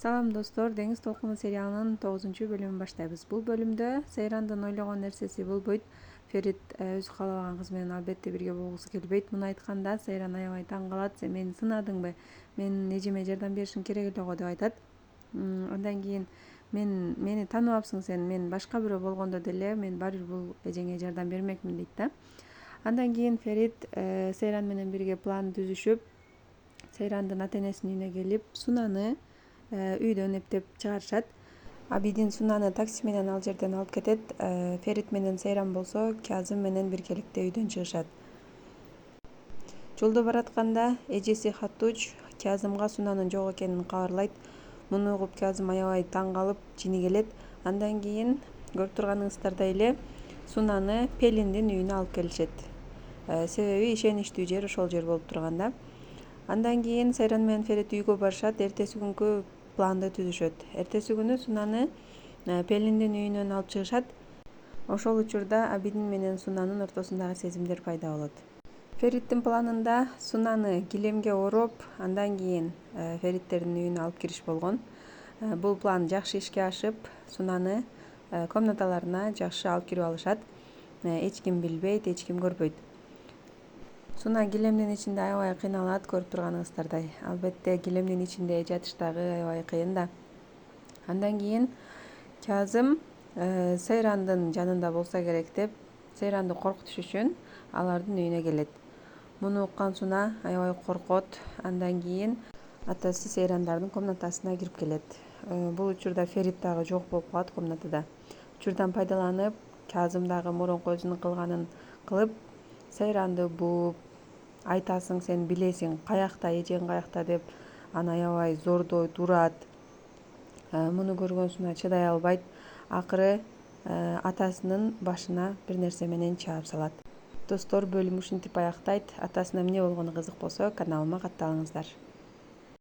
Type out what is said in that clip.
Салам достор, Деңиз толкуну сериалынын 9-бөлүмүн баштайбыз. Бул бөлүмдө Сейрандын ойлогон нерсеси болбойт. Ферит өзү каалабаган кызы менен албетте бирге болгусу келбейт. Муну айтканда Сейран аябай таң калат. Сен мени сынадыңбы? Мен эжеме жардам беришиң керек эле го деп айтат. Андан кийин мени тааныбапсың сен, мен башка бирөө болгондо деле мен баары бир бул эжеңе жардам бермекмин дейт да. Андан кийин Ферит Сейран менен бирге план түзүшүп, Сейрандын ата-энесинин үйүнө келип, Сунаны үйдөн эптеп чыгарышат. Абидин Сунаны такси менен ал жерден алып кетет. Ферит менен Сейран болсо Казым менен биргеликте үйдөн чыгышат. Жолдо баратканда эжеси Хатуч Казымга Сунанын жок экенин кабарлайт. Муну угуп Казым аябай таң калып жини келет. Андан кийин көрүп турганыңыздардай эле Сунаны Пелиндин үйүнө алып келишет. Себеби ишеничтүү жер ошол жер болуп турган да. Андан кийин Сейран менен Ферит үйгө барышат. Эртеси күнгү планды түзүшөт. Эртеси күнү Сунаны Пелиндин үйүнөн алып чыгышат. Ошол учурда Абидин менен Сунанын ортосундагы сезимдер пайда болот. Фериттин планында Сунаны килемге ороп, андан кийин Фериттердин үйүнө алып кириш болгон. Бул план жакшы ишке ашып, Сунаны комнаталарына жакшы алып кирип алышат. Эч ким билбейт, эч ким көрбөйт. Суна килемдин ичинде аябай кыйналат, көрүп турганыңыздардай. Албетте килемдин ичинде жатыш дагы аябай кыйын да. Андан кийин Казым Сейрандын жанында болса керек деп, Сейранды коркутуш үчүн алардын үйүнө келет. Муну уккан Суна аябай коркот. Андан кийин атасы Сейрандардын комнатасына кирип келет. Бул учурда Ферит дагы жок болуп калат комнатада. Учурдан пайдаланып, Казым дагы мурунку өзүнүн кылганын кылып, Сейранды бууп, айтасың сен билесиң каякта, эжең каякта деп аны аябай зордойт, урат. Муну көргөн Суна чыдай албайт. Акыры атасынын башына бир нерсе менен чаап салат. Достор, бөлүм ушинтип аяктайт. Атасына эмне болгону кызык болсо, каналыма катталыңыздар.